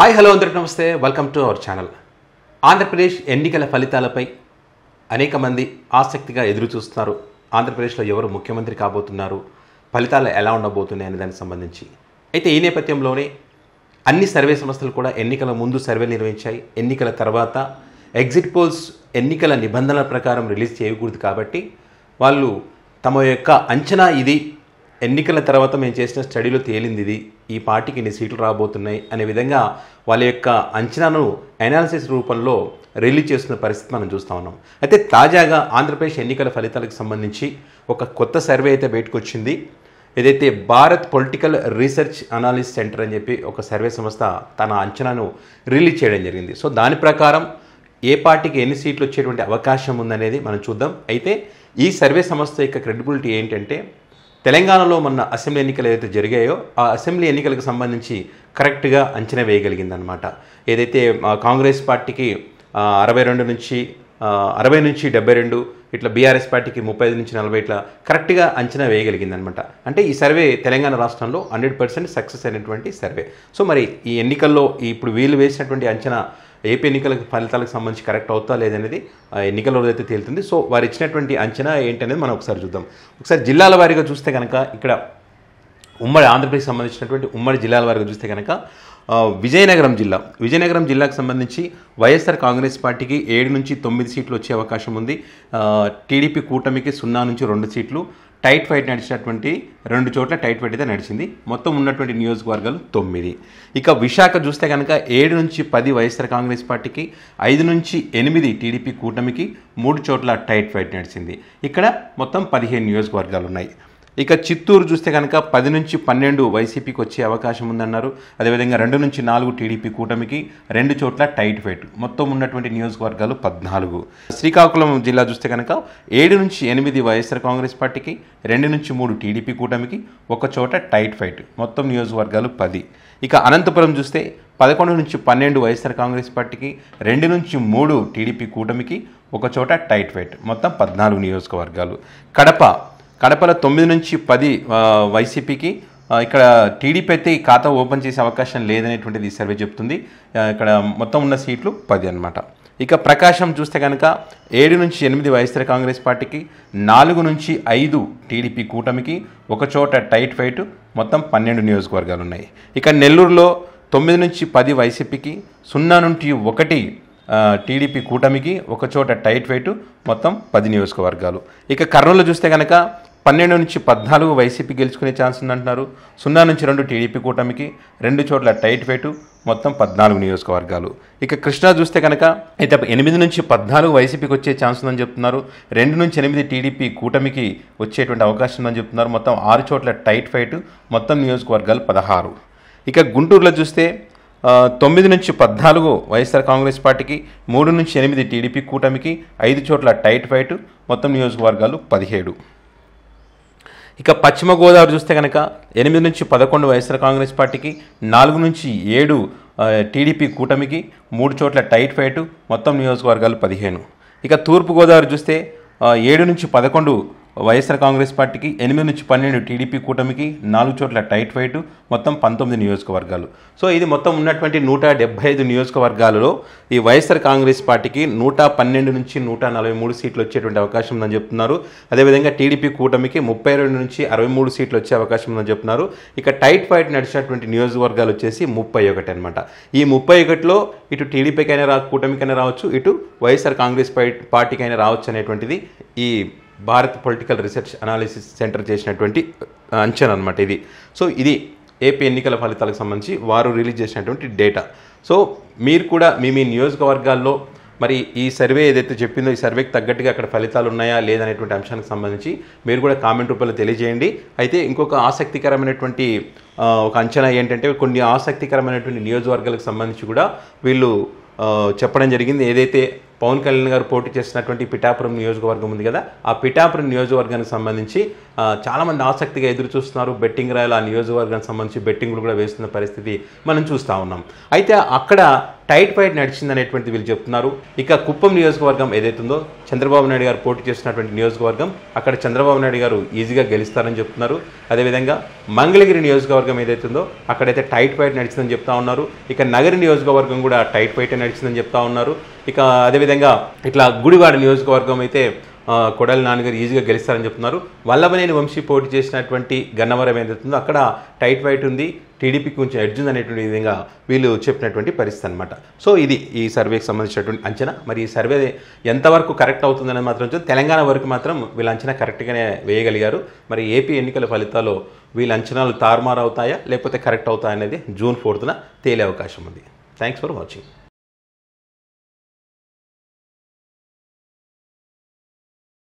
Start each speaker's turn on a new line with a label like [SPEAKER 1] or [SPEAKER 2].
[SPEAKER 1] Hi hello అందరికీ నమస్తే. Welcome to our channel. Andhra Pradesh ఎన్నికల ఫలితాలపై అనేక మంది ఆసక్తిగా ఎదురు చూస్తున్నారు. ఆంధ్రప్రదేశ్లో ఎవరు ముఖ్యమంత్రి కాబోతున్నారు, ఫలితాలు ఎలా ఉండబోతున్నాయి అనే దానికి సంబంధించి. అయితే ఈ నేపథ్యంలోనే అన్ని సర్వే సంస్థలు కూడా ఎన్నికల ముందు సర్వేలు నిర్వహించాయి. ఎన్నికల తర్వాత ఎగ్జిట్ పోల్స్ ఎన్నికల నిబంధనల ప్రకారం రిలీజ్ చేయకూడదు కాబట్టి వాళ్ళు తమ యొక్క అంచనా ఇది, ఎన్నికల తర్వాత మేము చేసిన స్టడీలో తేలింది ఇది, ఈ పార్టీకి ఇన్ని సీట్లు రాబోతున్నాయి అనే విధంగా వాళ్ళ యొక్క అంచనాను అనాలిసిస్ రూపంలో రిలీజ్ చేస్తున్న పరిస్థితి మనం చూస్తూ ఉన్నాం. అయితే తాజాగా ఆంధ్రప్రదేశ్ ఎన్నికల ఫలితాలకు సంబంధించి ఒక కొత్త సర్వే అయితే బయటకు వచ్చింది. ఏదైతే Bharat political research analysis centre అని చెప్పి ఒక సర్వే సంస్థ తన అంచనాను రిలీజ్ చేయడం జరిగింది. సో దాని ప్రకారం ఏ పార్టీకి ఎన్ని సీట్లు వచ్చేటువంటి అవకాశం ఉందనేది మనం చూద్దాం. అయితే ఈ సర్వే సంస్థ యొక్క క్రెడిబిలిటీ ఏంటంటే, తెలంగాణలో మొన్న అసెంబ్లీ ఎన్నికలు ఏదైతే జరిగాయో ఆ అసెంబ్లీ ఎన్నికలకు సంబంధించి కరెక్ట్గా అంచనా వేయగలిగిందనమాట. ఏదైతే కాంగ్రెస్ పార్టీకి 62 నుంచి 60 నుంచి 72, ఇట్లా బీఆర్ఎస్ పార్టీకి 35 నుంచి 40 ఇట్లా కరెక్ట్గా అంచనా వేయగలిగిందనమాట. అంటే ఈ సర్వే తెలంగాణ రాష్ట్రంలో 100% సక్సెస్ అయినటువంటి సర్వే. సో మరి ఈ ఎన్నికల్లో ఇప్పుడు వీళ్ళు వేసినటువంటి అంచనా ఏపీ ఎన్నికల ఫలితాలకు సంబంధించి కరెక్ట్ అవుతా లేదనేది ఎన్నికల రోజు అయితే తేలుతుంది. సో వారు ఇచ్చినటువంటి అంచనా ఏంటనేది మనం ఒకసారి చూద్దాం. ఒకసారి జిల్లాల వారీగా చూస్తే కనుక ఇక్కడ ఉమ్మడి ఆంధ్రప్రదేశ్ సంబంధించినటువంటి ఉమ్మడి జిల్లాల వారీగా చూస్తే కనుక విజయనగరం జిల్లాకు సంబంధించి వైఎస్ఆర్ కాంగ్రెస్ పార్టీకి 7 నుంచి 9 సీట్లు వచ్చే అవకాశం ఉంది. టీడీపీ కూటమికి 0 నుంచి 2 సీట్లు, టైట్ ఫైట్ నడిచినటువంటి 2 చోట్ల టైట్ ఫైట్ అయితే నడిచింది. మొత్తం ఉన్నటువంటి నియోజకవర్గాలు 9. ఇక విశాఖ చూస్తే కనుక 7 నుంచి 10 వైఎస్ఆర్ కాంగ్రెస్ పార్టీకి, 5 నుంచి 8 టీడీపీ కూటమికి, 3 చోట్ల టైట్ ఫైట్ నడిచింది. ఇక్కడ మొత్తం 15 నియోజకవర్గాలు ఉన్నాయి. ఇక చిత్తూరు చూస్తే కనుక 10 నుంచి 12 వైసీపీకి వచ్చే అవకాశం ఉందన్నారు. అదేవిధంగా 2 నుంచి 4 టీడీపీ కూటమికి, 2 చోట్ల టైట్ ఫైట్. మొత్తం ఉన్నటువంటి నియోజకవర్గాలు 14. శ్రీకాకుళం జిల్లా చూస్తే కనుక 7 నుంచి 8 వైఎస్ఆర్ కాంగ్రెస్ పార్టీకి, 2 నుంచి 3 టీడీపీ కూటమికి, 1 చోట టైట్ ఫైట్. మొత్తం నియోజకవర్గాలు 10. ఇక అనంతపురం చూస్తే 11 నుంచి 12 వైఎస్ఆర్ కాంగ్రెస్ పార్టీకి, 2 నుంచి 3 టీడీపీ కూటమికి, 1 చోట టైట్ ఫైట్. మొత్తం 14 నియోజకవర్గాలు. కడపలో 9 నుంచి 10 వైసీపీకి, ఇక్కడ టీడీపీ అయితే ఈ ఖాతా ఓపెన్ చేసే అవకాశం లేదనేటువంటిది ఈ సర్వే చెప్తుంది. ఇక్కడ మొత్తం ఉన్న సీట్లు 10 అన్నమాట. ఇక ప్రకాశం చూస్తే కనుక 7 నుంచి 8 వైఎస్ఆర్ కాంగ్రెస్ పార్టీకి, 4 నుంచి 5 టీడీపీ కూటమికి, 1 చోట టైట్ ఫైట్. మొత్తం 12 నియోజకవర్గాలు ఉన్నాయి. ఇక నెల్లూరులో 9 నుంచి 10 వైసీపీకి, 0 నుంచి 1 టీడీపీ కూటమికి, 1 చోట టైట్ ఫైట్. మొత్తం 10 నియోజకవర్గాలు. ఇక కర్నూలు చూస్తే కనుక 12 నుంచి 14 వైసీపీ గెలుచుకునే ఛాన్స్ ఉందంటున్నారు. 0 నుంచి 2 టీడీపీ కూటమికి, 2 చోట్ల టైట్ ఫైట్. మొత్తం 14 నియోజకవర్గాలు. ఇక కృష్ణా చూస్తే కనుక అయితే 8 నుంచి 14 వైసీపీకి వచ్చే ఛాన్స్ ఉందని చెప్తున్నారు. 2 నుంచి 8 టీడీపీ కూటమికి వచ్చేటువంటి అవకాశం ఉందని చెప్తున్నారు. మొత్తం 6 చోట్ల టైట్ ఫైట్. మొత్తం నియోజకవర్గాలు 16. ఇక గుంటూరులో చూస్తే 9 నుంచి 14 వైఎస్ఆర్ కాంగ్రెస్ పార్టీకి, 3 నుంచి 8 టీడీపీ కూటమికి, 5 చోట్ల టైట్ ఫైట్. మొత్తం నియోజకవర్గాలు 17. ఇక పశ్చిమ గోదావరి చూస్తే కనుక 8 నుంచి 11 వైఎస్ఆర్ కాంగ్రెస్ పార్టీకి, 4 నుంచి 7 టీడీపీ కూటమికి, 3 చోట్ల టైట్ ఫైట్. మొత్తం నియోజకవర్గాలు 15. ఇక తూర్పు గోదావరి చూస్తే 7 నుంచి 11 వైఎస్ఆర్ కాంగ్రెస్ పార్టీకి, 8 నుంచి 12 టీడీపీ కూటమికి, 4 చోట్ల టైట్ ఫైట్. మొత్తం 19 నియోజకవర్గాలు. సో ఇది మొత్తం ఉన్నటువంటి 175 నియోజకవర్గాలలో ఈ వైఎస్ఆర్ కాంగ్రెస్ పార్టీకి 112 నుంచి 143 సీట్లు వచ్చేటువంటి అవకాశం ఉందని చెప్తున్నారు. అదేవిధంగా టీడీపీ కూటమికి 32 నుంచి 63 సీట్లు వచ్చే అవకాశం ఉందని చెప్తున్నారు. ఇక టైట్ ఫైట్ నడిచినటువంటి నియోజకవర్గాలు వచ్చేసి 31 అనమాట. ఈ 31లో ఇటు టీడీపీకైనా కూటమికైనా రావచ్చు, ఇటు వైఎస్ఆర్ కాంగ్రెస్ పార్టీకైనా రావచ్చు అనేటువంటిది ఈ Bharat political research analysis centre చేసినటువంటి అంచనా అనమాట ఇది. సో ఇది ఏపీ ఎన్నికల ఫలితాలకు సంబంధించి వారు రిలీజ్ చేసినటువంటి డేటా. సో మీరు కూడా మీ నియోజకవర్గాల్లో మరి ఈ సర్వే ఏదైతే చెప్పిందో ఈ సర్వేకి తగ్గట్టుగా అక్కడ ఫలితాలు ఉన్నాయా లేదనేటువంటి అంశానికి సంబంధించి మీరు కూడా కామెంట్ రూపంలో తెలియజేయండి. అయితే ఇంకొక ఆసక్తికరమైనటువంటి ఒక అంచనా ఏంటంటే, కొన్ని ఆసక్తికరమైనటువంటి నియోజకవర్గాలకు సంబంధించి కూడా వీళ్ళు చెప్పడం జరిగింది. ఏదైతే పవన్ కళ్యాణ్ గారు పోటీ చేస్తున్నటువంటి పిఠాపురం నియోజకవర్గం ఉంది కదా, ఆ పిఠాపురం నియోజకవర్గానికి సంబంధించి చాలామంది ఆసక్తిగా ఎదురు చూస్తున్నారు. బెట్టింగ్ రాయాలి, ఆ నియోజకవర్గానికి సంబంధించి బెట్టింగ్లు కూడా వేస్తున్న పరిస్థితి మనం చూస్తూ ఉన్నాం. అయితే అక్కడ టైట్ ఫైట్ నడిచింది అనేటువంటిది వీళ్ళు చెప్తున్నారు. ఇక కుప్పం నియోజకవర్గం ఏదైతుందో చంద్రబాబు నాయుడు గారు పోటీ చేస్తున్నటువంటి నియోజకవర్గం, అక్కడ చంద్రబాబు నాయుడు గారు ఈజీగా గెలుస్తారని చెప్తున్నారు. అదేవిధంగా మంగళగిరి నియోజకవర్గం ఏదైతుందో అక్కడైతే టైట్ ఫైట్ నడిచిందని చెప్తా ఉన్నారు. ఇక నగరి నియోజకవర్గం కూడా టైట్ ఫైట్ నడిచిందని చెప్తా ఉన్నారు. ఇక అదేవిధంగా ఇట్లా గుడివాడ నియోజకవర్గం అయితే కొడాలి నాన్నగారు ఈజీగా గెలుస్తారని చెప్తున్నారు. వల్లభనేని వంశీ పోటీ చేసినటువంటి గన్నవరం ఏదైతుందో అక్కడ టైట్ ఫైట్ ఉంది, టీడీపీకి కొంచెం ఎడ్జ్ ఉంది అనేటువంటి విధంగా వీళ్ళు చెప్పినటువంటి పరిస్థితి అనమాట. సో ఇది ఈ సర్వేకి సంబంధించినటువంటి అంచనా. మరి ఈ సర్వే ఎంతవరకు కరెక్ట్ అవుతుందనేది మాత్రం తెలంగాణ వరకు మాత్రం వీళ్ళ అంచనా కరెక్ట్గానే వేయగలిగారు. మరి ఏపీ ఎన్నికల ఫలితాల్లో వీళ్ళ అంచనాలు తారుమారు అవుతాయా లేకపోతే కరెక్ట్ అవుతాయా అనేది జూన్ 4న తేలే అవకాశం ఉంది. Thanks for watching.